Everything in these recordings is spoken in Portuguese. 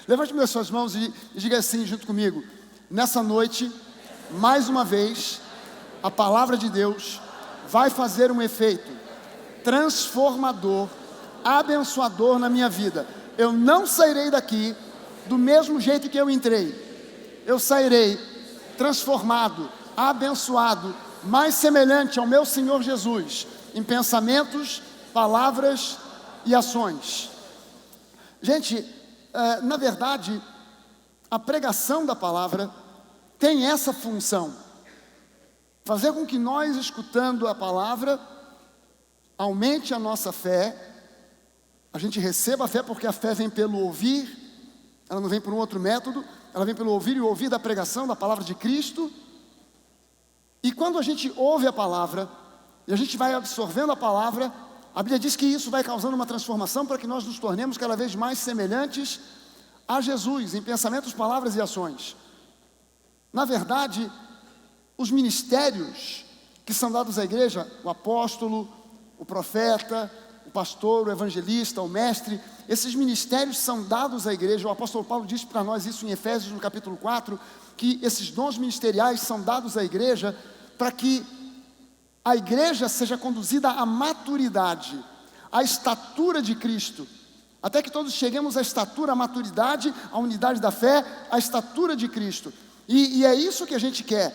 Levante as suas mãos e diga assim junto comigo: nessa noite, mais uma vez, a palavra de Deus vai fazer um efeito transformador, abençoador na minha vida. Eu não sairei daqui do mesmo jeito que eu entrei. Eu sairei transformado, abençoado, mais semelhante ao meu Senhor Jesus, em pensamentos, palavras e ações. Gente, na verdade, a pregação da palavra tem essa função: fazer com que nós, escutando a palavra, aumente a nossa fé, a gente receba a fé, porque a fé vem pelo ouvir, ela não vem por um outro método, ela vem pelo ouvir e ouvir da pregação da palavra de Cristo. E quando a gente ouve a palavra, e a gente vai absorvendo a palavra, a Bíblia diz que isso vai causando uma transformação para que nós nos tornemos cada vez mais semelhantes a Jesus, em pensamentos, palavras e ações. Na verdade, os ministérios que são dados à igreja, o apóstolo, o profeta, o pastor, o evangelista, o mestre, esses ministérios são dados à igreja. O apóstolo Paulo diz para nós isso em Efésios, no capítulo 4, que esses dons ministeriais são dados à igreja para que a igreja seja conduzida à maturidade, à estatura de Cristo, até que todos cheguemos à estatura, à maturidade, à unidade da fé, à estatura de Cristo. E é isso que a gente quer: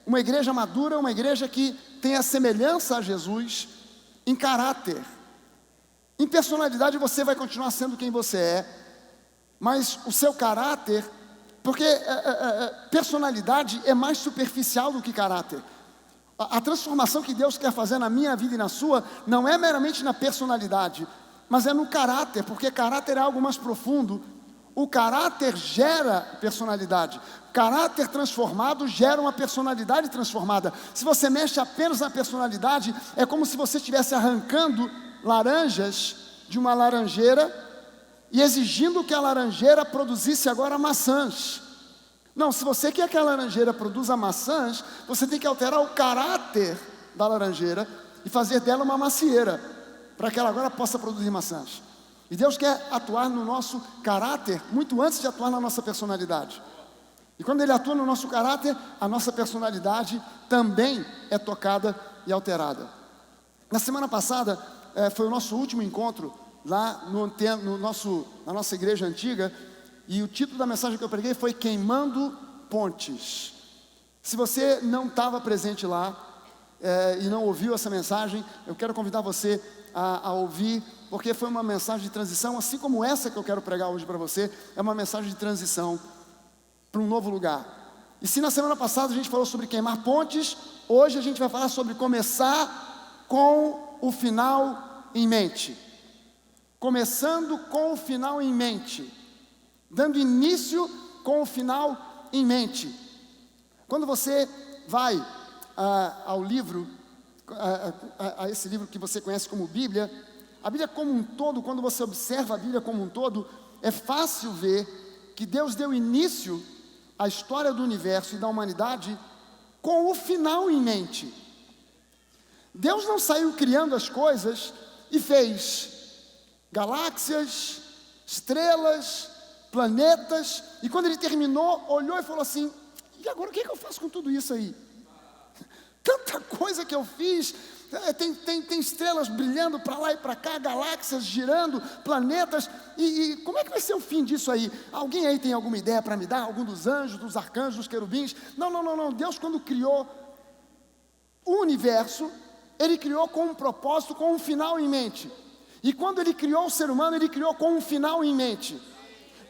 uma igreja madura, uma igreja que tenha semelhança a Jesus em caráter. Em personalidade você vai continuar sendo quem você é, mas o seu caráter, porque personalidade é mais superficial do que caráter. A transformação que Deus quer fazer na minha vida e na sua não é meramente na personalidade, mas é no caráter, porque caráter é algo mais profundo. O caráter gera personalidade. Caráter transformado gera uma personalidade transformada. Se você mexe apenas na personalidade, é como se você estivesse arrancando laranjas de uma laranjeira e exigindo que a laranjeira produzisse agora maçãs. Não, se você quer que a laranjeira produza maçãs, você tem que alterar o caráter da laranjeira e fazer dela uma macieira, para que ela agora possa produzir maçãs. E Deus quer atuar no nosso caráter muito antes de atuar na nossa personalidade. E quando Ele atua no nosso caráter, a nossa personalidade também é tocada e alterada. Na semana passada, foi o nosso último encontro lá na nossa igreja antiga, e o título da mensagem que eu preguei foi Queimando Pontes. Se você não estava presente lá e não ouviu essa mensagem, eu quero convidar você a ouvir, porque foi uma mensagem de transição, assim como essa que eu quero pregar hoje para você, é uma mensagem de transição para um novo lugar. E se na semana passada a gente falou sobre queimar pontes, hoje a gente vai falar sobre começar com o final em mente. Começando com o final em mente, dando início com o final em mente. Quando você vai ao livro, a esse livro que você conhece como Bíblia, a Bíblia como um todo, quando você observa a Bíblia como um todo, é fácil ver que Deus deu início à história do universo e da humanidade com o final em mente. Deus não saiu criando as coisas e fez galáxias, estrelas, planetas, e quando Ele terminou, olhou e falou assim: e agora o que eu faço com tudo isso aí? Tanta coisa que eu fiz, tem estrelas brilhando para lá e para cá, galáxias girando, planetas, e como é que vai ser o fim disso aí? Alguém aí tem alguma ideia para me dar? Algum dos anjos, dos arcanjos, dos querubins? Não, Deus, quando criou o universo, Ele criou com um propósito, com um final em mente. E quando Ele criou o ser humano, Ele criou com um final em mente.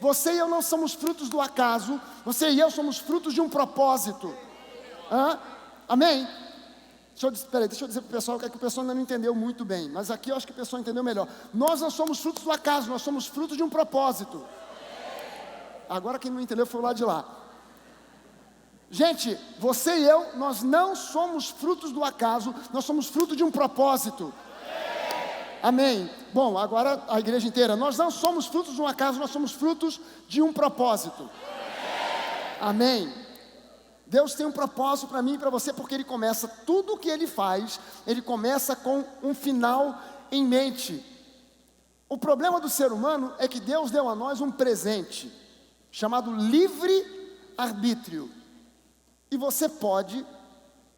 Você e eu não somos frutos do acaso, você e eu somos frutos de um propósito. Amém? Deixa eu dizer para o pessoal, que o pessoal ainda não entendeu muito bem, mas aqui eu acho que o pessoal entendeu melhor. Nós não somos frutos do acaso, nós somos frutos de um propósito. Agora quem não entendeu foi o lado de lá. Gente, você e eu, nós não somos frutos do acaso, nós somos frutos de um propósito. Amém? Bom, agora a igreja inteira, nós não somos frutos de um acaso, nós somos frutos de um propósito. Amém? Deus tem um propósito para mim e para você, porque Ele começa, tudo o que Ele faz, Ele começa com um final em mente. O problema do ser humano é que Deus deu a nós um presente. chamado livre-arbítrio. E você pode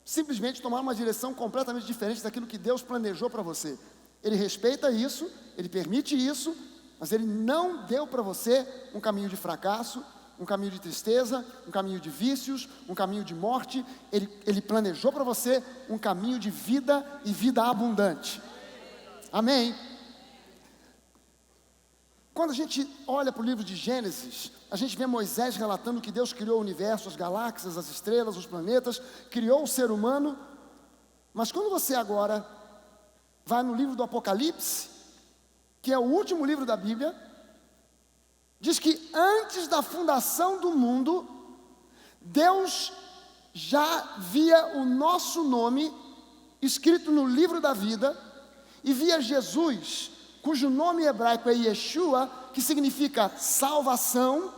simplesmente tomar uma direção completamente diferente daquilo que Deus planejou para você. Ele respeita isso, Ele permite isso, mas Ele não deu para você um caminho de fracasso, um caminho de tristeza, um caminho de vícios, um caminho de morte. Ele planejou para você um caminho de vida e vida abundante. Amém? Quando a gente olha para o livro de Gênesis, a gente vê Moisés relatando que Deus criou o universo, as galáxias, as estrelas, os planetas, criou o ser humano. Mas quando você agora vai no livro do Apocalipse, que é o último livro da Bíblia, diz que antes da fundação do mundo, Deus já via o nosso nome escrito no livro da vida, e via Jesus, cujo nome hebraico é Yeshua, que significa salvação.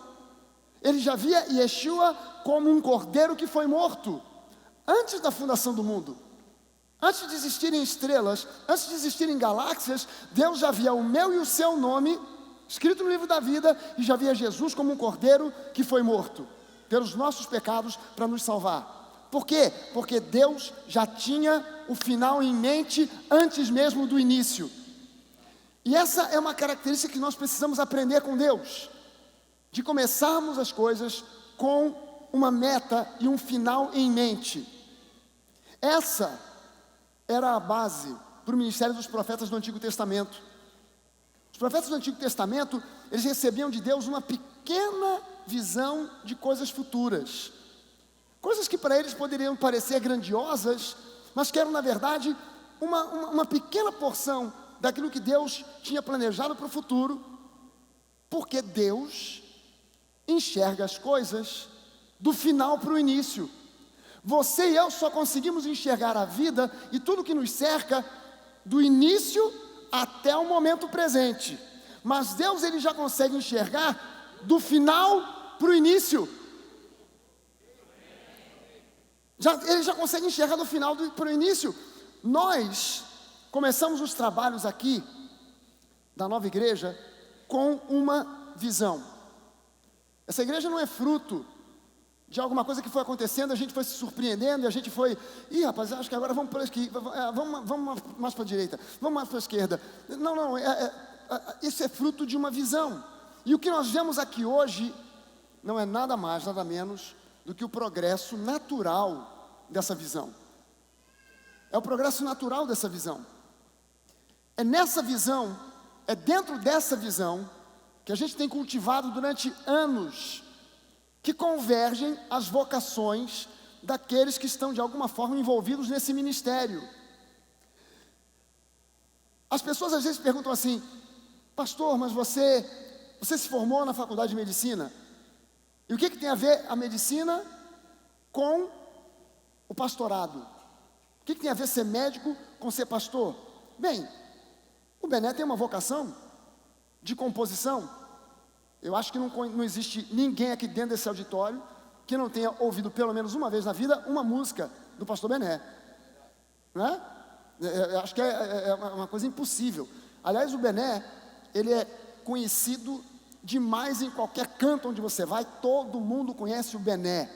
Ele já via Yeshua como um cordeiro que foi morto, antes da fundação do mundo. Antes de existirem estrelas, antes de existirem galáxias, Deus já via o meu e o seu nome escrito no livro da vida, e já via Jesus como um cordeiro que foi morto pelos nossos pecados para nos salvar. Por quê? Porque Deus já tinha o final em mente antes mesmo do início. E essa é uma característica que nós precisamos aprender com Deus, de começarmos as coisas com uma meta e um final em mente. Essa era a base para o ministério dos profetas do Antigo Testamento. Os profetas do Antigo Testamento, eles recebiam de Deus uma pequena visão de coisas futuras. Coisas que para eles poderiam parecer grandiosas, mas que eram, na verdade, uma pequena porção daquilo que Deus tinha planejado para o futuro, porque Deus enxerga as coisas do final para o início. Você e eu só conseguimos enxergar a vida e tudo que nos cerca do início até o momento presente. Mas Deus, Ele já consegue enxergar do final para o início. Ele já consegue enxergar do final para o início. Nós começamos os trabalhos aqui da nova igreja com uma visão. Essa igreja não é fruto de alguma coisa que foi acontecendo, a gente foi se surpreendendo, e a gente foi, rapaz, acho que agora vamos para a esquerda, vamos mais para a direita, vamos mais para a esquerda. Não, isso é fruto de uma visão. E o que nós vemos aqui hoje não é nada mais, nada menos do que o progresso natural dessa visão. É o progresso natural dessa visão. É nessa visão, é dentro dessa visão, que a gente tem cultivado durante anos, que convergem as vocações daqueles que estão de alguma forma envolvidos nesse ministério. As pessoas às vezes perguntam assim: pastor, mas você se formou na faculdade de medicina? E o que tem a ver a medicina com o pastorado? O que tem a ver ser médico com ser pastor? Bem, o Bené tem uma vocação de composição. Eu acho que não existe ninguém aqui dentro desse auditório que não tenha ouvido pelo menos uma vez na vida uma música do pastor Bené, não é? Eu acho que é uma coisa impossível. Aliás, o Bené, ele é conhecido demais em qualquer canto onde você vai. Todo mundo conhece o Bené,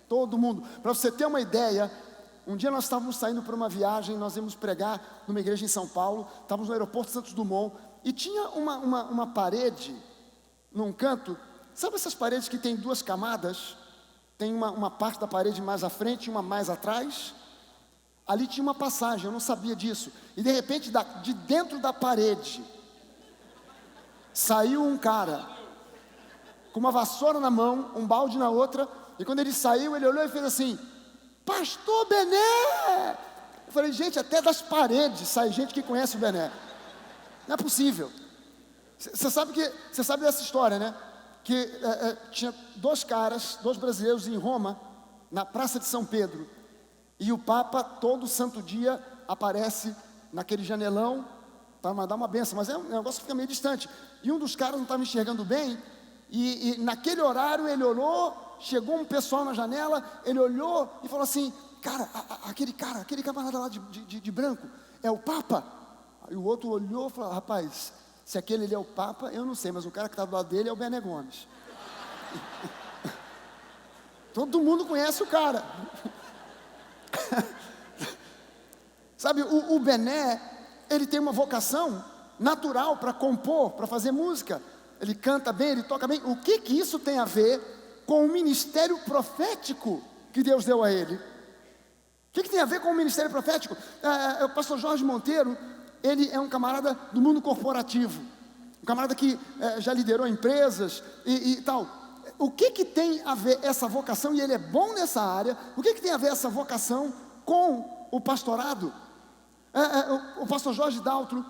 todo mundo. Para você ter uma ideia, um dia nós estávamos saindo para uma viagem, nós íamos pregar numa igreja em São Paulo, estávamos no aeroporto Santos Dumont, e tinha uma parede num canto. Sabe essas paredes que tem duas camadas? Tem uma parte da parede mais à frente e uma mais atrás? Ali tinha uma passagem, eu não sabia disso. E de repente, de dentro da parede, saiu um cara, com uma vassoura na mão, um balde na outra, e quando ele saiu, ele olhou e fez assim: pastor Bené! Eu falei: gente, até das paredes sai gente que conhece o Bené. Não é possível. Você sabe dessa história, né? Que tinha dois brasileiros em Roma, na Praça de São Pedro, e o Papa todo santo dia aparece naquele janelão para mandar uma benção, mas é um negócio que fica meio distante. E um dos caras não estava enxergando bem, e naquele horário ele olhou, chegou um pessoal na janela, ele olhou e falou assim: aquele camarada lá de branco, é o Papa? Aí o outro olhou e falou: rapaz, se aquele ali é o Papa, eu não sei, mas o cara que está do lado dele é o Bené Gomes. Todo mundo conhece o cara. Sabe, o Bené, ele tem uma vocação natural para compor, para fazer música. Ele canta bem, ele toca bem. O que isso tem a ver com o ministério profético que Deus deu a ele? O que tem a ver com o ministério profético? O pastor Jorge Monteiro, ele é um camarada do mundo corporativo. Um camarada que já liderou empresas e tal. O que tem a ver essa vocação, e ele é bom nessa área, o que tem a ver essa vocação com o pastorado? O pastor Jorge Daltro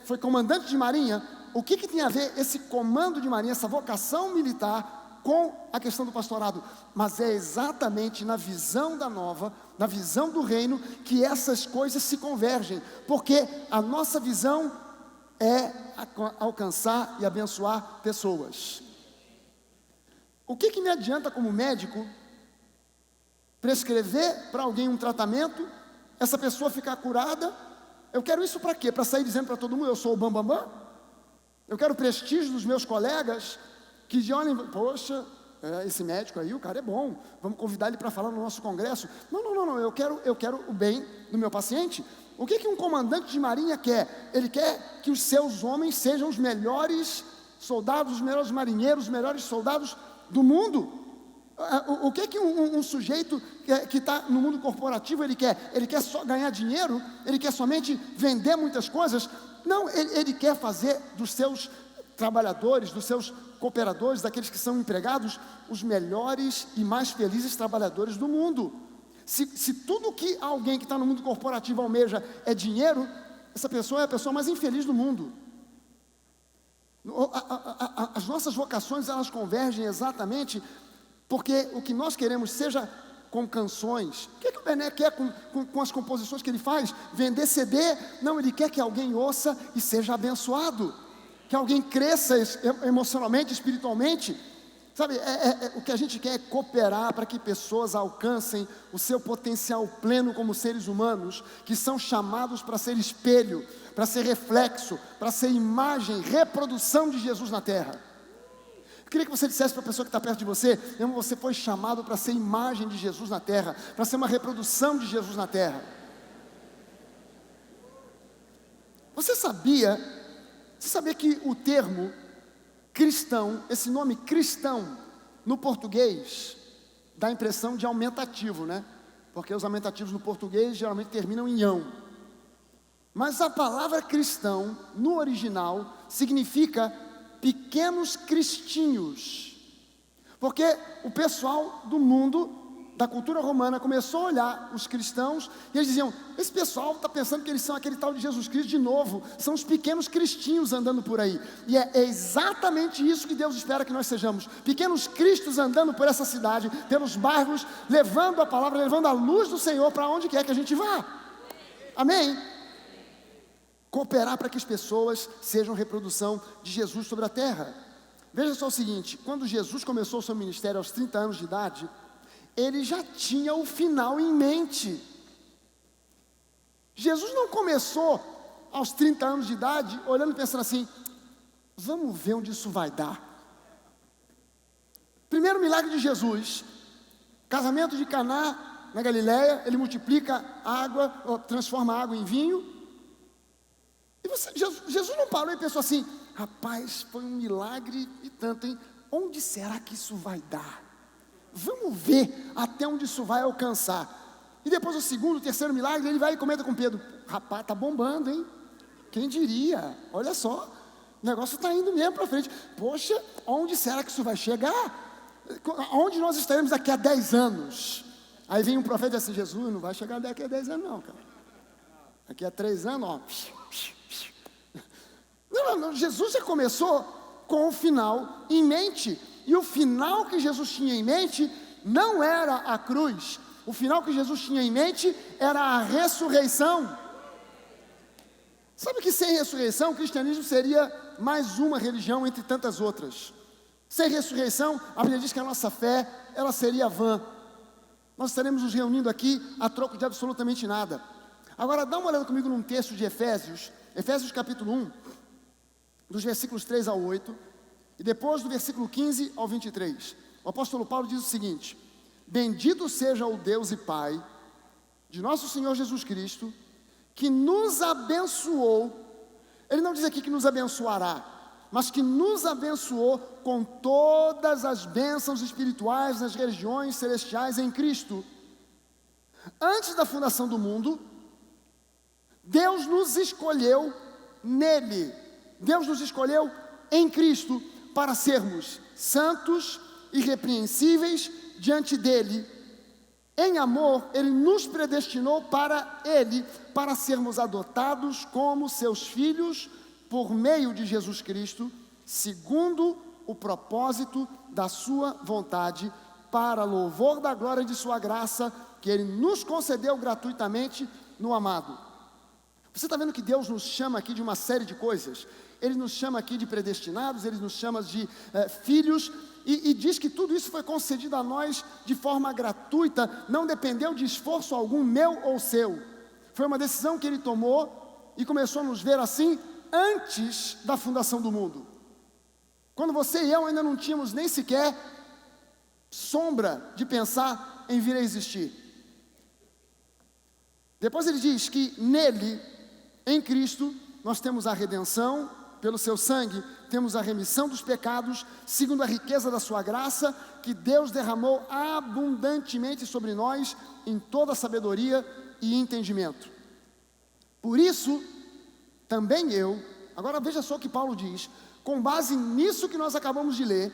foi comandante de marinha. O que tem a ver esse comando de marinha, essa vocação militar com a questão do pastorado? Mas é exatamente na visão da nova, na visão do reino, que essas coisas se convergem, porque a nossa visão é alcançar e abençoar pessoas. O que me adianta como médico prescrever para alguém um tratamento, essa pessoa ficar curada? Eu quero isso para quê? Para sair dizendo para todo mundo, eu sou o bambambam? Eu quero prestígio dos meus colegas, que olhem, poxa, esse médico aí, o cara é bom, vamos convidar ele para falar no nosso congresso. Não, eu quero o bem do meu paciente. O que um comandante de marinha quer? Ele quer que os seus homens sejam os melhores soldados, os melhores marinheiros, os melhores soldados do mundo. O que um sujeito que está no mundo corporativo ele quer? Ele quer só ganhar dinheiro? Ele quer somente vender muitas coisas? Não, ele quer fazer dos seus trabalhadores, dos seus cooperadores, daqueles que são empregados, os melhores e mais felizes trabalhadores do mundo. Se tudo que alguém que está no mundo corporativo almeja é dinheiro, essa pessoa é a pessoa mais infeliz do mundo. As nossas vocações, elas convergem exatamente porque o que nós queremos, seja com canções. O que o Bené quer com as composições que ele faz? Vender CD? Não, ele quer que alguém ouça e seja abençoado, que alguém cresça emocionalmente, espiritualmente. Sabe, o que a gente quer é cooperar para que pessoas alcancem o seu potencial pleno como seres humanos, que são chamados para ser espelho, para ser reflexo, para ser imagem, reprodução de Jesus na terra. Eu queria que você dissesse para a pessoa que está perto de você: irmão, você foi chamado para ser imagem de Jesus na terra, para ser uma reprodução de Jesus na terra. Você sabia que o termo cristão, esse nome cristão, no português, dá a impressão de aumentativo, né? Porque os aumentativos no português geralmente terminam em ão. Mas a palavra cristão, no original, significa pequenos cristinhos. Porque o pessoal do mundo, da cultura romana, começou a olhar os cristãos e eles diziam: esse pessoal está pensando que eles são aquele tal de Jesus Cristo de novo, são os pequenos cristinhos andando por aí. E é exatamente isso que Deus espera que nós sejamos: pequenos cristos andando por essa cidade, pelos bairros, levando a palavra, levando a luz do Senhor para onde quer que a gente vá. Amém? Cooperar para que as pessoas sejam reprodução de Jesus sobre a terra. Veja só o seguinte: quando Jesus começou o seu ministério aos 30 anos de idade, ele já tinha o final em mente. Jesus não começou aos 30 anos de idade olhando e pensando assim: vamos ver onde isso vai dar. Primeiro milagre de Jesus, casamento de Caná na Galileia, ele multiplica água, transforma água em vinho. E Jesus não parou e pensou assim: rapaz, foi um milagre e tanto, hein? Onde será que isso vai dar? Vamos ver até onde isso vai alcançar. E depois o segundo, o terceiro milagre, ele vai e comenta com Pedro: rapaz, tá bombando, hein? Quem diria? Olha só, o negócio está indo mesmo para frente. Poxa, onde será que isso vai chegar? Onde nós estaremos daqui a 10 anos? Aí vem um profeta e diz assim: Jesus, não vai chegar daqui a 10 anos não, cara. Daqui a 3 anos, ó. Não, Jesus já começou com o final em mente. E o final que Jesus tinha em mente não era a cruz. O final que Jesus tinha em mente era a ressurreição. Sabe que sem ressurreição o cristianismo seria mais uma religião entre tantas outras. Sem ressurreição, a Bíblia diz que a nossa fé, ela seria vã. Nós estaremos nos reunindo aqui a troco de absolutamente nada. Agora dá uma olhada comigo num texto de Efésios, Efésios capítulo 1, dos versículos 3 ao 8. E depois do versículo 15 ao 23, o apóstolo Paulo diz o seguinte: bendito seja o Deus e Pai de nosso Senhor Jesus Cristo, que nos abençoou. Ele não diz aqui que nos abençoará, mas que nos abençoou com todas as bênçãos espirituais nas regiões celestiais em Cristo. Antes da fundação do mundo, Deus nos escolheu nele. Deus nos escolheu em Cristo para sermos santos, irrepreensíveis diante dele. Em amor, ele nos predestinou para ele, para sermos adotados como seus filhos por meio de Jesus Cristo, segundo o propósito da sua vontade, para louvor da glória de sua graça, que ele nos concedeu gratuitamente no amado. Você está vendo que Deus nos chama aqui de uma série de coisas? Ele nos chama aqui de predestinados, ele nos chama de filhos, e diz que tudo isso foi concedido a nós de forma gratuita, não dependeu de esforço algum meu ou seu. Foi uma decisão que ele tomou e começou a nos ver assim antes da fundação do mundo. Quando você e eu ainda não tínhamos nem sequer sombra de pensar em vir a existir. Depois ele diz que nele, em Cristo, nós temos a redenção, pelo seu sangue, temos a remissão dos pecados, segundo a riqueza da sua graça, que Deus derramou abundantemente sobre nós, em toda sabedoria e entendimento. Por isso, também eu, agora veja só o que Paulo diz, com base nisso que nós acabamos de ler,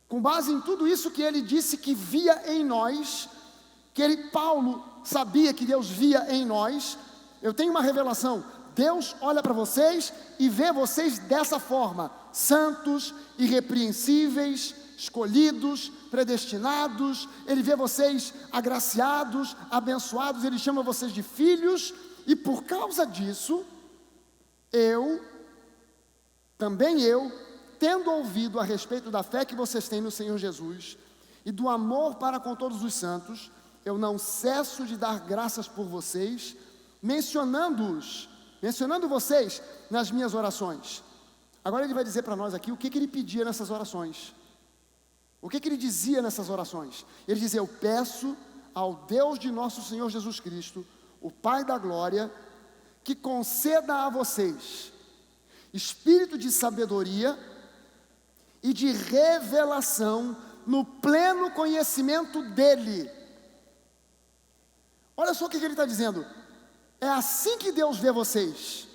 com base em tudo isso que ele disse que via em nós, Paulo sabia que Deus via em nós, eu tenho uma revelação. Deus olha para vocês e vê vocês dessa forma: santos, irrepreensíveis, escolhidos, predestinados. Ele vê vocês agraciados, abençoados. Ele chama vocês de filhos. E por causa disso, também eu, tendo ouvido a respeito da fé que vocês têm no Senhor Jesus e do amor para com todos os santos, eu não cesso de dar graças por vocês, mencionando vocês nas minhas orações. Agora ele vai dizer para nós aqui o que ele pedia nessas orações. O que ele dizia nessas orações? Ele dizia: eu peço ao Deus de nosso Senhor Jesus Cristo, o Pai da glória, que conceda a vocês espírito de sabedoria e de revelação no pleno conhecimento dele. Olha só o que ele está dizendo. É assim que Deus vê vocês.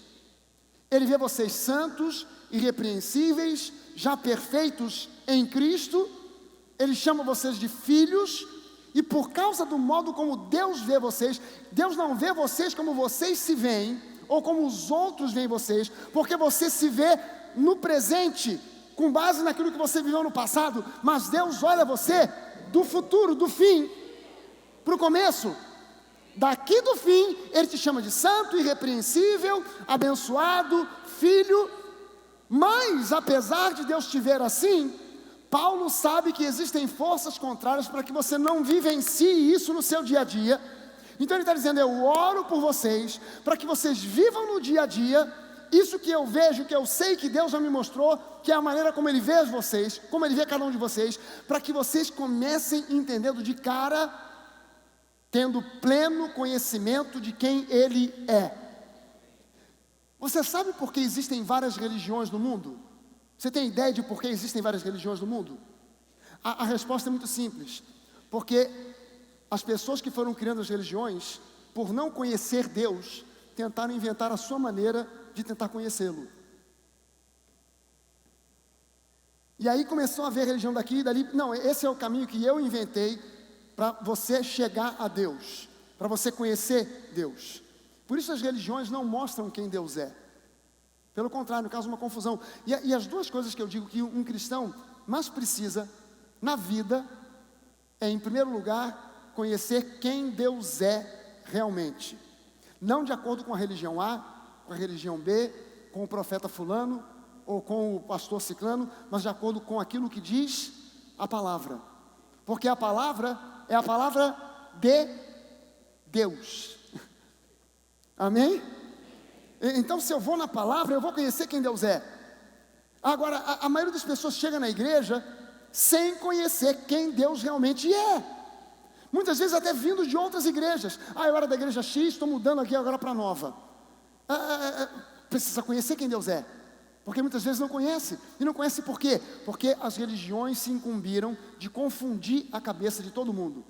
Ele vê vocês santos, irrepreensíveis, já perfeitos em Cristo. Ele chama vocês de filhos. E por causa do modo como Deus vê vocês, Deus não vê vocês como vocês se veem, ou como os outros veem vocês, porque você se vê no presente, com base naquilo que você viveu no passado. Mas Deus olha você do futuro, do fim, para o começo. Daqui do fim, Ele te chama de santo, irrepreensível, abençoado, filho. Mas, apesar de Deus te ver assim, Paulo sabe que existem forças contrárias para que você não vivencie isso no seu dia a dia. Então ele está dizendo: eu oro por vocês, para que vocês vivam no dia a dia, isso que eu vejo, que eu sei que Deus já me mostrou, que é a maneira como Ele vê vocês, como Ele vê cada um de vocês, para que vocês comecem entendendo de cara, tendo pleno conhecimento de quem Ele é. Você sabe por que existem várias religiões no mundo? Você tem ideia de por que existem várias religiões no mundo? A resposta é muito simples. Porque as pessoas que foram criando as religiões, por não conhecer Deus, tentaram inventar a sua maneira de tentar conhecê-lo. E aí começou a haver religião daqui e dali. Não, esse é o caminho que eu inventei para você chegar a Deus, para você conhecer Deus. Por isso as religiões não mostram quem Deus é. Pelo contrário, causa uma confusão. E as duas coisas que eu digo que um cristão mais precisa na vida é, em primeiro lugar, conhecer quem Deus é realmente. Não de acordo com a religião A, com a religião B, com o profeta fulano ou com o pastor ciclano, mas de acordo com aquilo que diz a palavra. Porque a palavra é a palavra de Deus. Amém? Então, se eu vou na palavra, eu vou conhecer quem Deus é. Agora, a maioria das pessoas chega na igreja sem conhecer quem Deus realmente é. Muitas vezes até vindo de outras igrejas. Eu era da igreja X, estou mudando aqui agora para a nova. Precisa conhecer quem Deus é. Porque muitas vezes não conhece. E não conhece por quê? Porque as religiões se incumbiram de confundir a cabeça de todo mundo.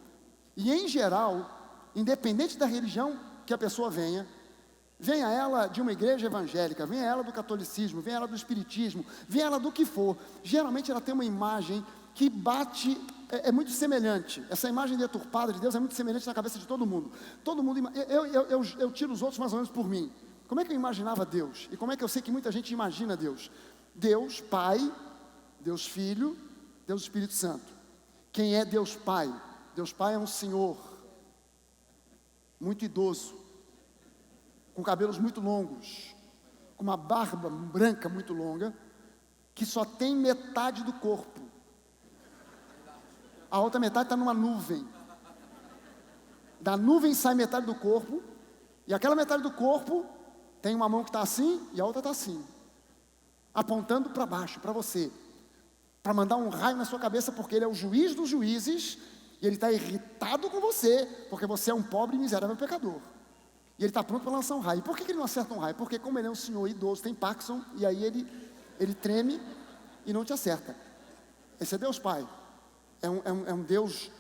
E em geral, independente da religião que a pessoa venha ela de uma igreja evangélica, venha ela do catolicismo, venha ela do espiritismo, venha ela do que for, geralmente ela tem uma imagem que bate, é muito semelhante. Essa imagem deturpada de Deus é muito semelhante na cabeça de todo mundo. Todo mundo, eu tiro os outros mais ou menos por mim. Como é que eu imaginava Deus? E como é que eu sei que muita gente imagina Deus? Deus Pai, Deus Filho, Deus Espírito Santo. Quem é Deus Pai? Deus Pai é um senhor, muito idoso, com cabelos muito longos, com uma barba branca muito longa, que só tem metade do corpo. A outra metade está numa nuvem. Da nuvem sai metade do corpo, e aquela metade do corpo tem uma mão que está assim e a outra está assim, apontando para baixo, para você, para mandar um raio na sua cabeça, porque ele é o juiz dos juízes, e ele está irritado com você, porque você é um pobre e miserável pecador. E ele está pronto para lançar um raio. Por que ele não acerta um raio? Porque como ele é um senhor idoso, tem Parkinson, e aí ele treme e não te acerta. Esse é Deus Pai. É um Deus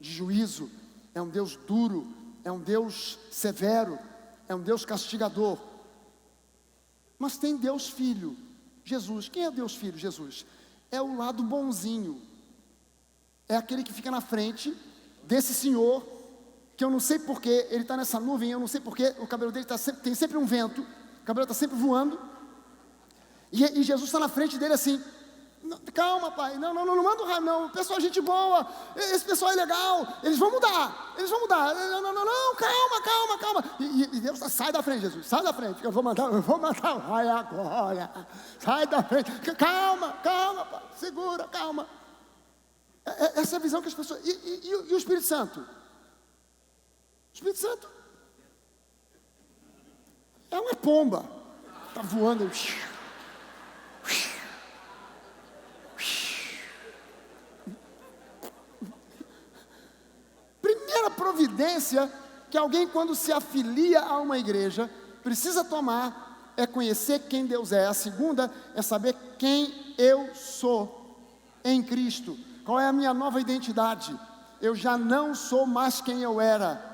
de juízo, é um Deus duro, é um Deus severo, é um Deus castigador. Mas tem Deus Filho, Jesus. Quem é Deus Filho? Jesus. É o lado bonzinho. É aquele que fica na frente desse senhor, que eu não sei porquê, ele está nessa nuvem, eu não sei porquê, o cabelo dele tem sempre um vento, o cabelo está sempre voando, e Jesus está na frente dele assim, calma pai, não manda o raio não, o pessoal é gente boa, esse pessoal é legal, eles vão mudar, não, calma, e Deus sai da frente, Jesus, sai da frente, eu vou mandar o raio agora, sai da frente, calma pai, segura, calma. Essa é a visão que as pessoas, e o Espírito Santo? O Espírito Santo é uma pomba, está voando. Primeira providência que alguém, quando se afilia a uma igreja, precisa tomar é conhecer quem Deus é. A segunda é saber quem eu sou em Cristo. Qual é a minha nova identidade? Eu já não sou mais quem eu era.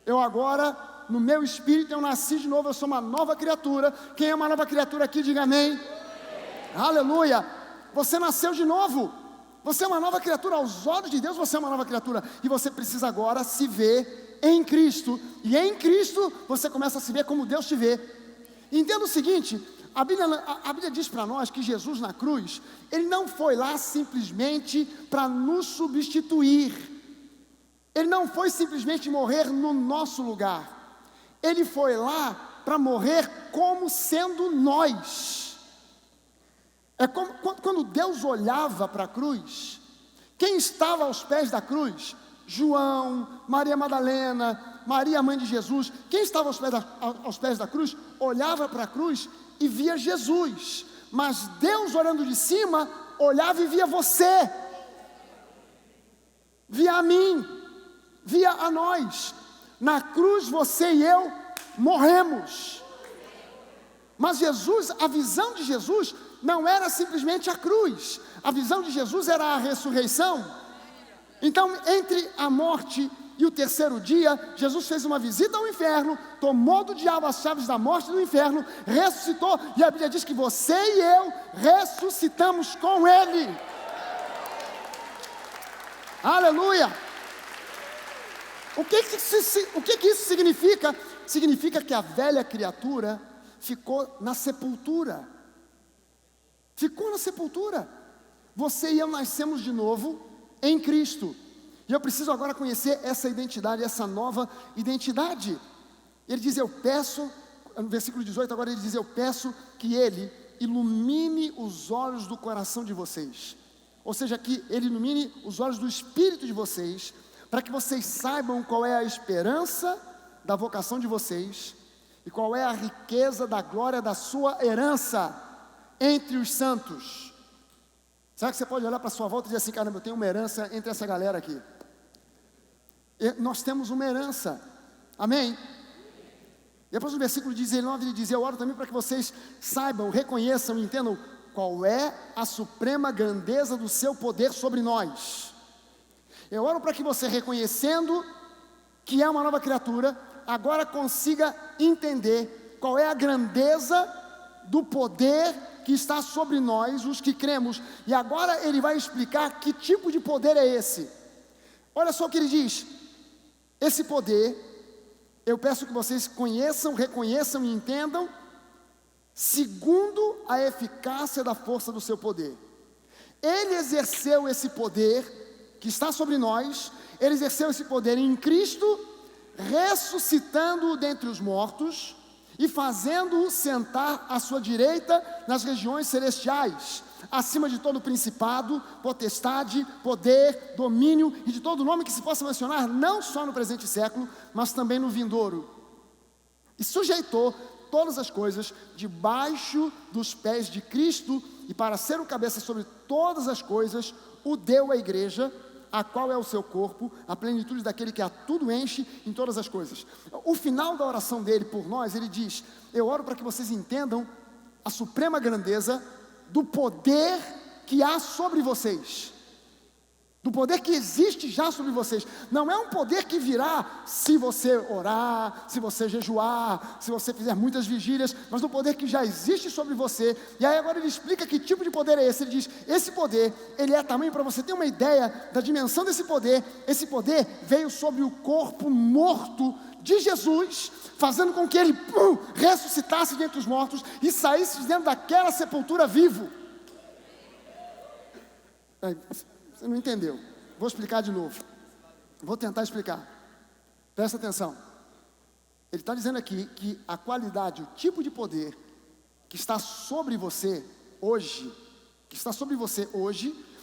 Eu agora, no meu espírito, eu nasci de novo, eu sou uma nova criatura. Quem é uma nova criatura aqui, diga amém. Aleluia. Você nasceu de novo. Você é uma nova criatura, aos olhos de Deus você é uma nova criatura. E você precisa agora se ver em Cristo. E em Cristo você começa a se ver como Deus te vê. Entenda o seguinte, a Bíblia diz para nós que Jesus na cruz, Ele não foi lá simplesmente para nos substituir. Ele não foi simplesmente morrer no nosso lugar. Ele foi lá para morrer como sendo nós. É como quando Deus olhava para a cruz, quem estava aos pés da cruz? João, Maria Madalena, Maria, mãe de Jesus. Quem estava aos pés da cruz, olhava para a cruz e via Jesus. Mas Deus, olhando de cima, olhava e via você, via a mim, via a nós. Na cruz você e eu morremos. Mas Jesus, a visão de Jesus não era simplesmente a cruz. A visão de Jesus era a ressurreição. Então, entre a morte e o terceiro dia, Jesus fez uma visita ao inferno, tomou do diabo as chaves da morte e do inferno, ressuscitou, e a Bíblia diz que você e eu ressuscitamos com Ele. Aleluia! O que isso significa? Significa que a velha criatura ficou na sepultura. Ficou na sepultura. Você e eu nascemos de novo em Cristo. E eu preciso agora conhecer essa identidade, essa nova identidade. Ele diz, eu peço, no versículo 18 agora ele diz, eu peço que Ele ilumine os olhos do coração de vocês. Ou seja, que Ele ilumine os olhos do espírito de vocês, para que vocês saibam qual é a esperança da vocação de vocês, e qual é a riqueza da glória da sua herança entre os santos. Será que você pode olhar para a sua volta e dizer assim, caramba, eu tenho uma herança entre essa galera aqui? Nós temos uma herança, amém? Depois no versículo 19 ele diz, eu oro também para que vocês saibam, reconheçam e entendam qual é a suprema grandeza do seu poder sobre nós. Eu oro para que você, reconhecendo que é uma nova criatura, agora consiga entender qual é a grandeza do poder que está sobre nós, os que cremos. E agora ele vai explicar que tipo de poder é esse. Olha só o que ele diz. Esse poder, eu peço que vocês conheçam, reconheçam e entendam, segundo a eficácia da força do seu poder. Ele exerceu esse poder que está sobre nós, ele exerceu esse poder em Cristo, ressuscitando-o dentre os mortos e fazendo-o sentar à sua direita nas regiões celestiais, acima de todo principado, potestade, poder, domínio e de todo nome que se possa mencionar, não só no presente século, mas também no vindouro. E sujeitou todas as coisas debaixo dos pés de Cristo, e para ser o cabeça sobre todas as coisas, o deu à igreja, a qual é o seu corpo, a plenitude daquele que a tudo enche em todas as coisas. O final da oração dele por nós, ele diz, eu oro para que vocês entendam a suprema grandeza do poder que há sobre vocês, do poder que existe já sobre vocês. Não é um poder que virá se você orar, se você jejuar, se você fizer muitas vigílias, mas do poder que já existe sobre você. E aí agora ele explica que tipo de poder é esse. Ele diz, esse poder, ele é tamanho, para você ter uma ideia da dimensão desse poder. Esse poder veio sobre o corpo morto de Jesus, fazendo com que ele ressuscitasse dentre os mortos e saísse de dentro daquela sepultura vivo. Você não entendeu? Vou explicar de novo. Vou tentar explicar. Presta atenção. Ele está dizendo aqui que a qualidade, o tipo de poder que está sobre você hoje,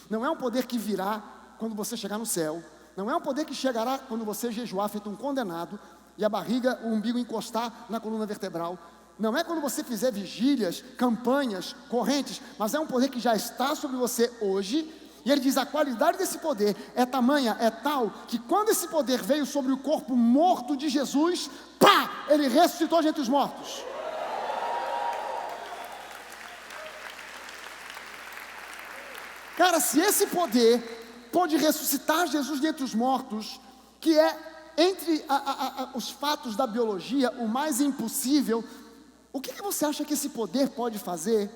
não é um poder que virá quando você chegar no céu, não é um poder que chegará quando você jejuar feito um condenado e a barriga, o umbigo encostar na coluna vertebral. Não é quando você fizer vigílias, campanhas, correntes, mas é um poder que já está sobre você hoje. E ele diz, a qualidade desse poder é tamanha, é tal, que quando esse poder veio sobre o corpo morto de Jesus, ele ressuscitou de entre os mortos. Cara, se esse poder pôde ressuscitar Jesus de entre os mortos, que é entre os fatos da biologia o mais impossível, o que você acha que esse poder pode fazer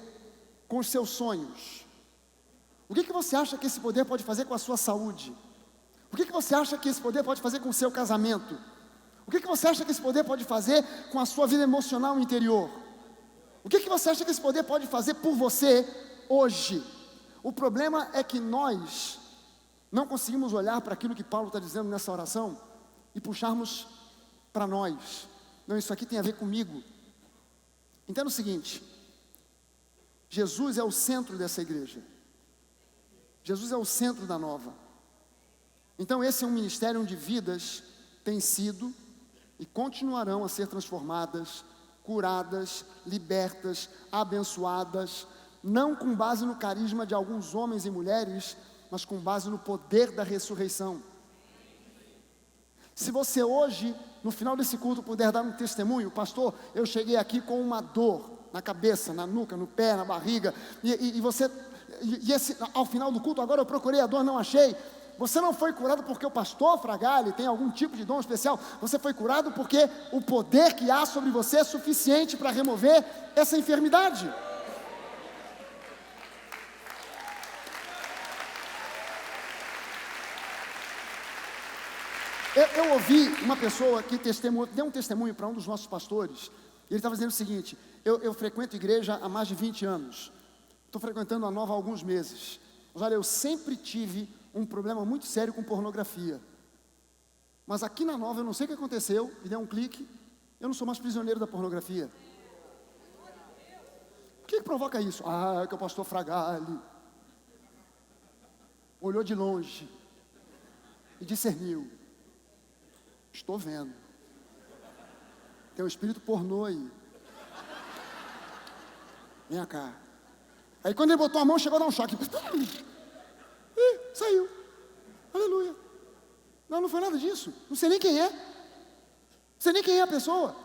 com os seus sonhos? O que você acha que esse poder pode fazer com a sua saúde? O que você acha que esse poder pode fazer com o seu casamento? O que você acha que esse poder pode fazer com a sua vida emocional interior? O que você acha que esse poder pode fazer por você hoje? O problema é que nós não conseguimos olhar para aquilo que Paulo está dizendo nessa oração e puxarmos para nós. Não, isso aqui tem a ver comigo. Entenda o seguinte, Jesus é o centro dessa igreja. Jesus é o centro da nova. Então esse é um ministério onde vidas têm sido e continuarão a ser transformadas, curadas, libertas, abençoadas, não com base no carisma de alguns homens e mulheres, mas com base no poder da ressurreição. Se você hoje, no final desse culto, puder dar um testemunho, pastor, eu cheguei aqui com uma dor na cabeça, na nuca, no pé, na barriga, e você... ao final do culto, agora eu procurei a dor, não achei. Você não foi curado porque o pastor Fragale tem algum tipo de dom especial. Você foi curado porque o poder que há sobre você é suficiente para remover essa enfermidade. Eu ouvi uma pessoa que deu um testemunho para um dos nossos pastores. E ele estava dizendo o seguinte, eu frequento igreja há mais de 20 anos. Estou frequentando a nova há alguns meses. Mas olha, eu sempre tive um problema muito sério com pornografia. Mas aqui na nova, eu não sei o que aconteceu, me deu um clique, eu não sou mais prisioneiro da pornografia. O que provoca isso? É que o pastor Fragale olhou de longe e discerniu. Estou vendo. Tem um espírito pornô aí. Vem cá. Aí quando ele botou a mão, chegou a dar um choque. Ih, saiu. Aleluia. Não foi nada disso. Não sei nem quem é. Não sei nem quem é a pessoa.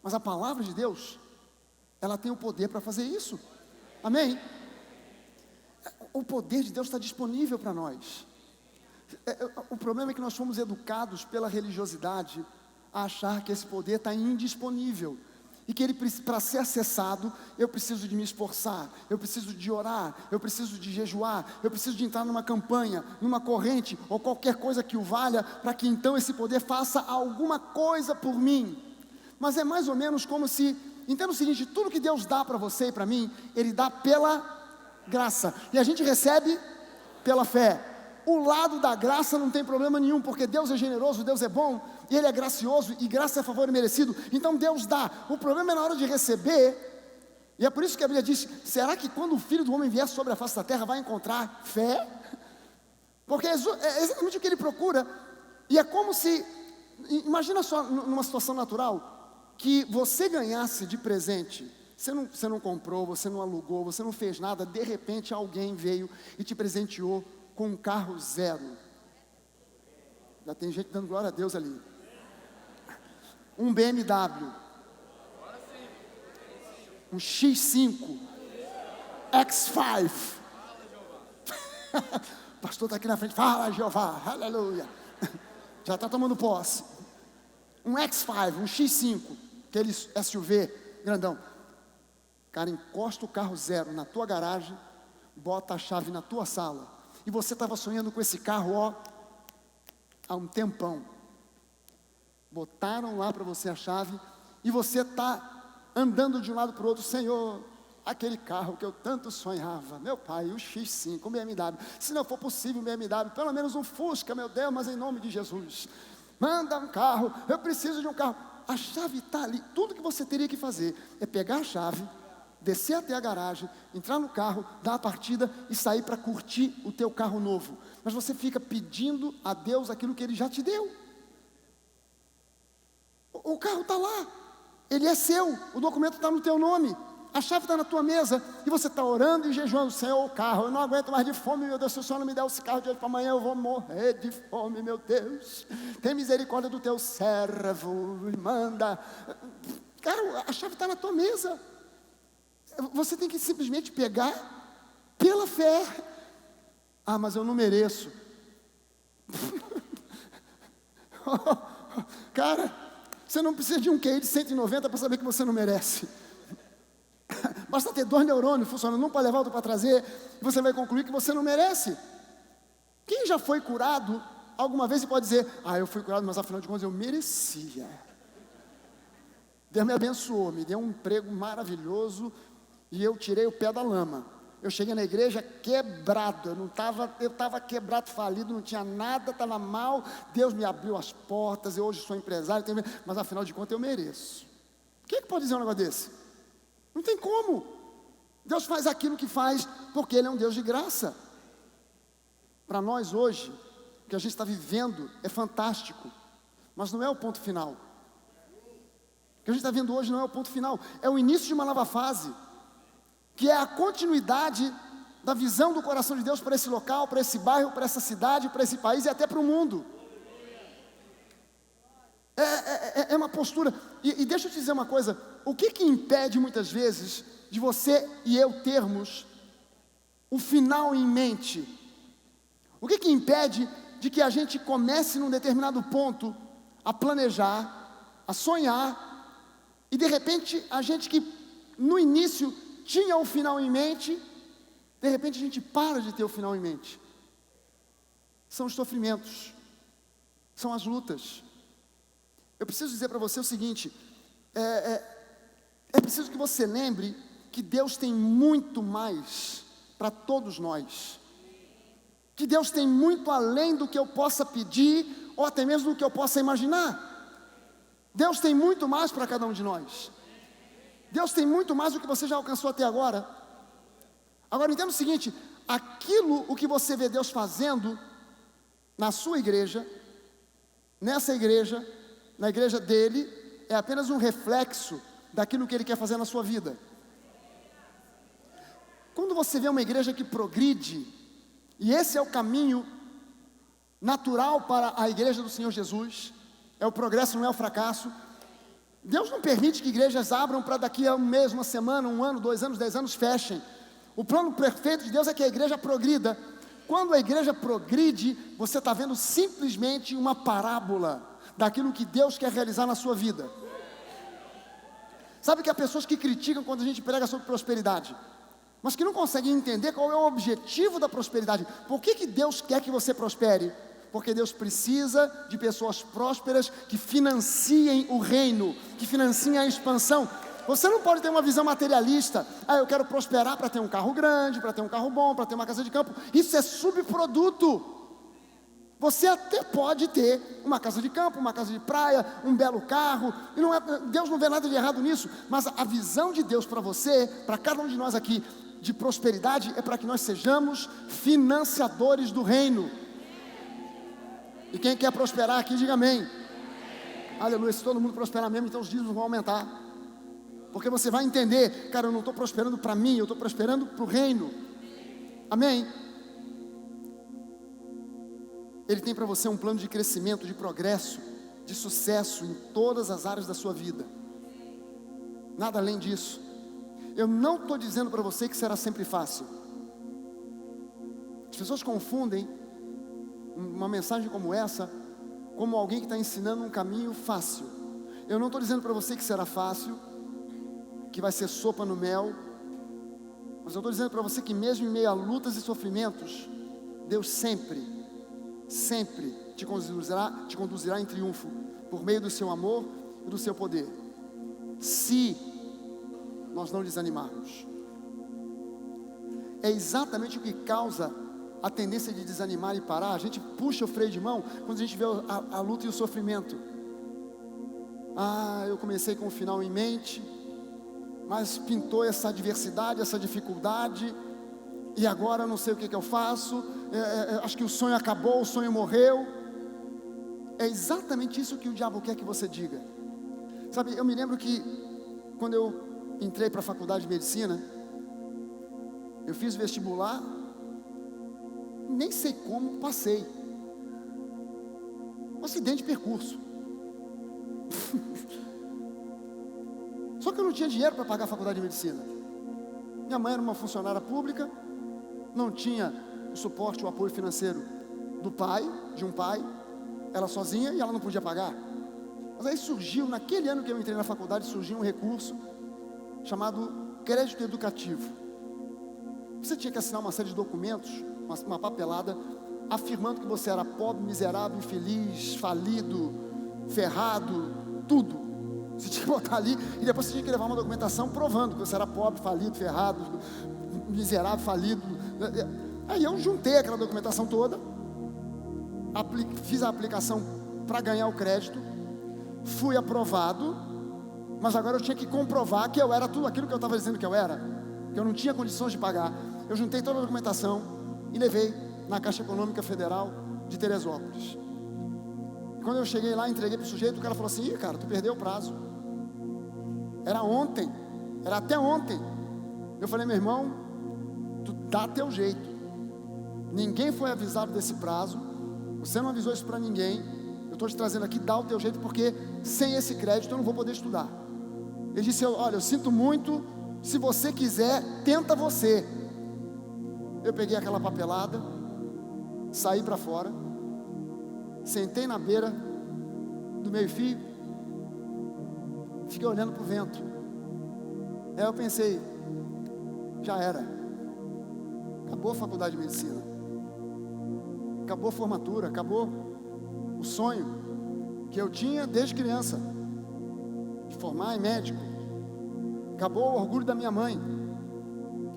Mas a palavra de Deus, ela tem o poder para fazer isso. Amém? O poder de Deus está disponível para nós. O problema é que nós fomos educados pela religiosidade a achar que esse poder está indisponível. E que ele, para ser acessado, eu preciso de me esforçar, eu preciso de orar, eu preciso de jejuar, eu preciso de entrar numa campanha, numa corrente, ou qualquer coisa que o valha, para que então esse poder faça alguma coisa por mim. Mas é mais ou menos como se, entenda o seguinte, tudo que Deus dá para você e para mim, Ele dá pela graça, e a gente recebe pela fé. O lado da graça não tem problema nenhum, porque Deus é generoso, Deus é bom, e Ele é gracioso, e graça é favor merecido, então Deus dá. O problema é na hora de receber, e é por isso que a Bíblia diz, será que quando o Filho do Homem vier sobre a face da terra, vai encontrar fé? Porque é exatamente o que Ele procura, e é como se, imagina só numa situação natural, que você ganhasse de presente, você não comprou, você não alugou, você não fez nada, de repente alguém veio e te presenteou com um carro zero. Já tem gente dando glória a Deus ali. Um BMW, um X5, X5. O pastor está aqui na frente, fala Jeová, aleluia. Já está tomando posse. Um X5, um X5, aquele SUV grandão. Cara, encosta o carro zero na tua garagem, bota a chave na tua sala. E você estava sonhando com esse carro, ó, há um tempão. Botaram lá para você a chave, e você está andando de um lado para o outro. Senhor, aquele carro que eu tanto sonhava, meu pai, o X5, o BMW, se não for possível o BMW, pelo menos um Fusca, meu Deus, mas em nome de Jesus, manda um carro, eu preciso de um carro. A chave está ali, tudo que você teria que fazer é pegar a chave, descer até a garagem, entrar no carro, dar a partida e sair para curtir o teu carro novo. Mas você fica pedindo a Deus aquilo que Ele já te deu. O carro está lá, ele é seu, o documento está no teu nome, a chave está na tua mesa, e você está orando e jejuando. Senhor, o carro, eu não aguento mais de fome, meu Deus, se o Senhor não me der esse carro de hoje para amanhã, eu vou morrer de fome, meu Deus. Tem misericórdia do teu servo, e manda. Cara, a chave está na tua mesa. Você tem que simplesmente pegar pela fé. Ah, mas eu não mereço. Cara, você não precisa de um QI de 190 para saber que você não merece. Basta ter 2 neurônios funcionando, um para levar, outro para trazer, e você vai concluir que você não merece. Quem já foi curado alguma vez e pode dizer, ah, eu fui curado, mas afinal de contas eu merecia. Deus me abençoou, me deu um emprego maravilhoso, e eu tirei o pé da lama. Eu cheguei na igreja quebrado, eu estava quebrado, falido, não tinha nada, estava mal. Deus me abriu as portas, eu hoje sou empresário, mas afinal de contas eu mereço. Quem é que pode dizer um negócio desse? Não tem como. Deus faz aquilo que faz, porque Ele é um Deus de graça. Para nós hoje, o que a gente está vivendo é fantástico, mas não é o ponto final. O que a gente está vendo hoje não é o ponto final, é o início de uma nova fase, que é a continuidade da visão do coração de Deus para esse local, para esse bairro, para essa cidade, para esse país e até para o mundo. É uma postura, e deixa eu te dizer uma coisa, o que impede muitas vezes de você e eu termos o final em mente? O que impede de que a gente comece num determinado ponto a planejar, a sonhar, e de repente a gente que no início tinha o final em mente, de repente a gente para de ter o final em mente. São os sofrimentos, são as lutas. Eu preciso dizer para você o seguinte, é preciso que você lembre que Deus tem muito mais para todos nós, que Deus tem muito além do que eu possa pedir, ou até mesmo do que eu possa imaginar. Deus tem muito mais para cada um de nós. Deus tem muito mais do que você já alcançou até agora. Agora entenda o seguinte, o que você vê Deus fazendo na sua igreja, nessa igreja, na igreja dele, é apenas um reflexo daquilo que Ele quer fazer na sua vida. Quando você vê uma igreja que progride, e esse é o caminho natural para a igreja do Senhor Jesus, é o progresso, não é o fracasso. Deus não permite que igrejas abram para daqui a um mês, uma semana, 1 ano, 2 anos, 10 anos fechem. O plano perfeito de Deus é que a igreja progrida. Quando a igreja progride, você está vendo simplesmente uma parábola daquilo que Deus quer realizar na sua vida. Sabe que há pessoas que criticam quando a gente prega sobre prosperidade, mas que não conseguem entender qual é o objetivo da prosperidade. Por que Deus quer que você prospere? Porque Deus precisa de pessoas prósperas que financiem o reino, que financiem a expansão. Você não pode ter uma visão materialista. Eu quero prosperar para ter um carro grande, para ter um carro bom, para ter uma casa de campo. Isso é subproduto. Você até pode ter uma casa de campo, uma casa de praia, um belo carro, e Deus não vê nada de errado nisso, mas a visão de Deus para você, para cada um de nós aqui, de prosperidade, é para que nós sejamos financiadores do reino. E quem quer prosperar aqui, diga amém. Aleluia. Se todo mundo prosperar mesmo, então os dízimos vão aumentar, porque você vai entender, cara, eu não estou prosperando para mim, eu estou prosperando para o reino. Amém. Ele tem para você um plano de crescimento, de progresso, de sucesso em todas as áreas da sua vida. Nada além disso. Eu não estou dizendo para você que será sempre fácil. As pessoas confundem uma mensagem como essa como alguém que está ensinando um caminho fácil. Eu não estou dizendo para você que será fácil, que vai ser sopa no mel, mas eu estou dizendo para você que mesmo em meio a lutas e sofrimentos, Deus sempre te conduzirá em triunfo, por meio do seu amor e do seu poder, se nós não desanimarmos. É exatamente o que causa a tendência de desanimar e parar. A gente puxa o freio de mão quando a gente vê a luta e o sofrimento. Eu comecei com o final em mente, mas pintou essa adversidade, essa dificuldade, e agora eu não sei o que eu faço, acho que o sonho acabou, o sonho morreu. É exatamente isso que o diabo quer que você diga. Sabe, eu me lembro que quando eu entrei para a faculdade de medicina, eu fiz vestibular, nem sei como passei. Um acidente de percurso. Só que eu não tinha dinheiro para pagar a faculdade de medicina. Minha mãe era uma funcionária pública, não tinha o suporte, o apoio financeiro de um pai, ela sozinha, e ela não podia pagar. Mas aí surgiu, naquele ano que eu entrei na faculdade, surgiu um recurso chamado crédito educativo. Você tinha que assinar uma série de documentos, uma papelada, afirmando que você era pobre, miserável, infeliz, falido, ferrado, tudo. Você tinha que botar ali, e depois você tinha que levar uma documentação provando que você era pobre, falido, ferrado, miserável, falido. Aí eu juntei aquela documentação toda, fiz a aplicação para ganhar o crédito, fui aprovado, mas agora eu tinha que comprovar que eu era tudo aquilo que eu estava dizendo que eu era, que eu não tinha condições de pagar. Eu juntei toda a documentação e levei na Caixa Econômica Federal de Teresópolis. E quando eu cheguei lá, entreguei para o sujeito, o cara falou assim: cara, tu perdeu o prazo. Era ontem, era até ontem. Eu falei: meu irmão, tu dá teu jeito. Ninguém foi avisado desse prazo, você não avisou isso para ninguém. Eu estou te trazendo aqui, dá o teu jeito, porque sem esse crédito eu não vou poder estudar. Ele disse: olha, eu sinto muito, se você quiser, tenta você. Eu peguei aquela papelada, saí para fora, sentei na beira do meio-fio, fiquei olhando para o vento. Aí eu pensei: já era, acabou a faculdade de medicina, acabou a formatura, acabou o sonho que eu tinha desde criança, de formar em médico. Acabou o orgulho da minha mãe,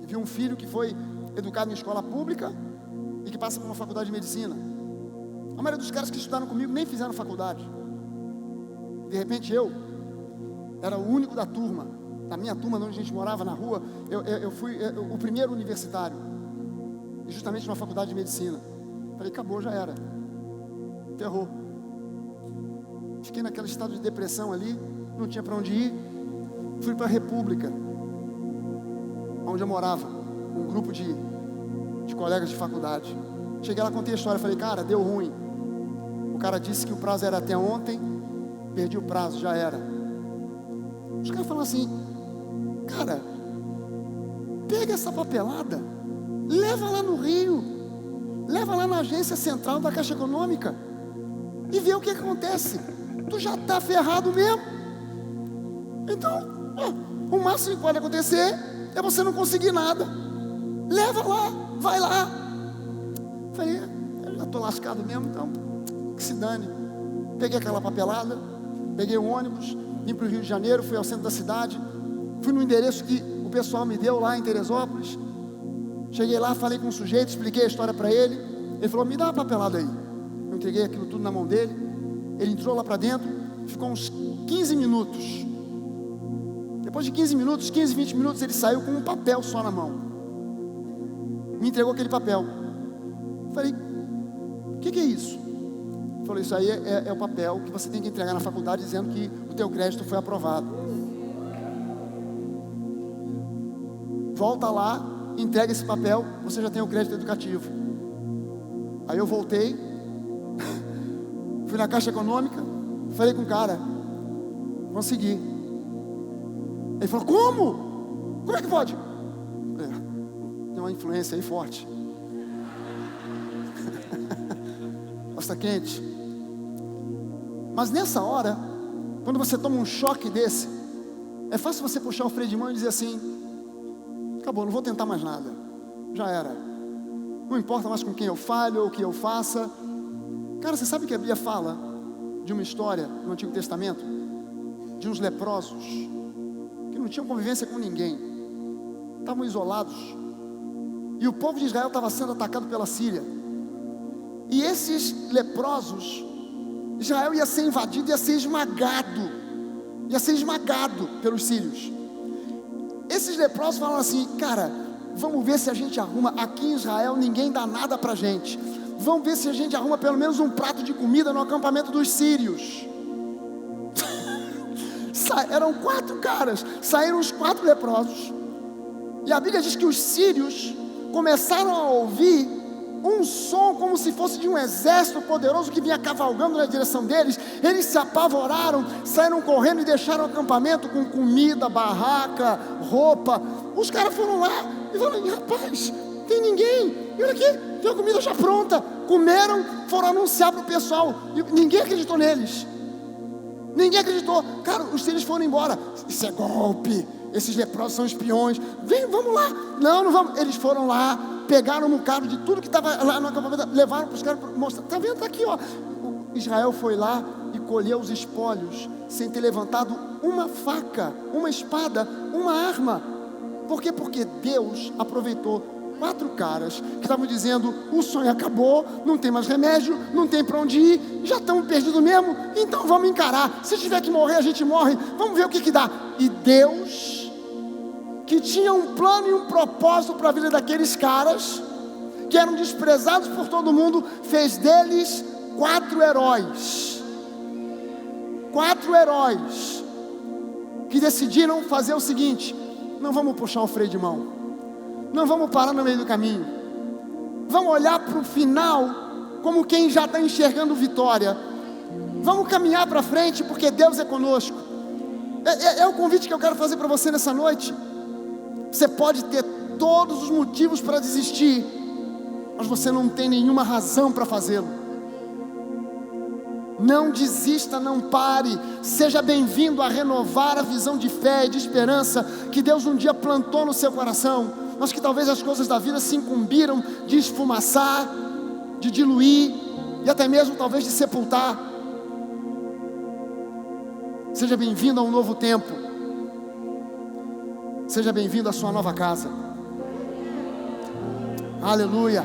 que viu um filho que foi educado em escola pública e que passa por uma faculdade de medicina. A maioria dos caras que estudaram comigo nem fizeram faculdade. De repente eu era o único da turma, da minha turma, onde a gente morava na rua. Eu fui o primeiro universitário, e justamente numa faculdade de medicina. Falei: acabou, já era, ferrou. Fiquei naquele estado de depressão ali, não tinha para onde ir. Fui para a República, onde eu morava. um grupo de colegas de faculdade. Cheguei lá, contei a história, falei, cara, deu ruim. O cara disse que o prazo era até ontem, perdi o prazo, já era. Os caras falam assim, cara, pega essa papelada, leva lá no Rio, leva lá na agência central da Caixa Econômica e vê o que acontece. Tu já está ferrado mesmo. Então, o máximo que pode acontecer é você não conseguir nada. Leva lá, vai lá. Falei, eu já estou lascado mesmo, então que se dane. Peguei aquela papelada, peguei o ônibus, vim para o Rio de Janeiro, fui ao centro da cidade, fui no endereço que o pessoal me deu lá em Teresópolis. Cheguei lá, falei com um sujeito, expliquei a história para ele. Ele falou, me dá uma papelada aí. Eu entreguei aquilo tudo na mão dele. Ele entrou lá para dentro, ficou uns 15 minutos. Depois de 15 minutos, 15, 20 minutos, ele saiu com um papel só na mão. Me entregou aquele papel. Falei, o que é isso? Ele falou, isso aí é o papel que você tem que entregar na faculdade dizendo que o teu crédito foi aprovado. Volta lá, entrega esse papel, você já tem o crédito educativo. Aí eu voltei, fui na Caixa Econômica, falei com o cara, consegui. Ele falou, como? Como é que pode? Tem uma influência aí forte. Está quente. Mas nessa hora, quando você toma um choque desse, é fácil você puxar o freio de mão e dizer assim, acabou, não vou tentar mais nada, já era, não importa mais com quem eu falho ou o que eu faça. Cara, você sabe que a Bíblia fala de uma história no Antigo Testamento, de uns leprosos, que não tinham convivência com ninguém, estavam isolados, e o povo de Israel estava sendo atacado pela Síria, e esses leprosos, Israel ia ser invadido, ia ser esmagado pelos sírios. Esses leprosos falam assim, cara, vamos ver se a gente arruma, aqui em Israel ninguém dá nada pra gente, vamos ver se a gente arruma pelo menos um prato de comida no acampamento dos sírios. Eram 4 caras, saíram os 4 leprosos, e a Bíblia diz que os sírios começaram a ouvir um som como se fosse de um exército poderoso que vinha cavalgando na direção deles. Eles se apavoraram, saíram correndo e deixaram o acampamento com comida, barraca, roupa. Os caras foram lá e falaram, rapaz, tem ninguém, e olha aqui, tem a comida já pronta. Comeram, foram anunciar para o pessoal, e ninguém acreditou neles. Ninguém acreditou. Cara, os sírios foram embora. Isso é golpe, esses leprosos são espiões. Vem, vamos lá. Não vamos. Eles foram lá, pegaram um bocado de tudo que estava lá no acampamento, levaram para os caras, mostrar, está vendo, está aqui, ó. Israel foi lá e colheu os espólios, sem ter levantado uma faca, uma espada, uma arma. Por quê? Porque Deus aproveitou 4 caras que estavam dizendo, o sonho acabou, não tem mais remédio, não tem para onde ir, já estamos perdidos mesmo, então vamos encarar, se tiver que morrer a gente morre, vamos ver o que dá. E Deus, que tinha um plano e um propósito para a vida daqueles caras, que eram desprezados por todo mundo, fez deles 4 heróis. 4 heróis que decidiram fazer o seguinte, não vamos puxar o freio de mão, não vamos parar no meio do caminho, vamos olhar para o final como quem já está enxergando vitória, vamos caminhar para frente porque Deus é conosco. É o convite que eu quero fazer para você nessa noite. Você pode ter todos os motivos para desistir, mas você não tem nenhuma razão para fazê-lo. Não desista, não pare. Seja bem-vindo a renovar a visão de fé e de esperança que Deus um dia plantou no seu coração, mas que talvez as coisas da vida se incumbiram de esfumaçar, de diluir e até mesmo talvez de sepultar. Seja bem-vindo a um novo tempo. Seja bem-vindo à sua nova casa. Aleluia.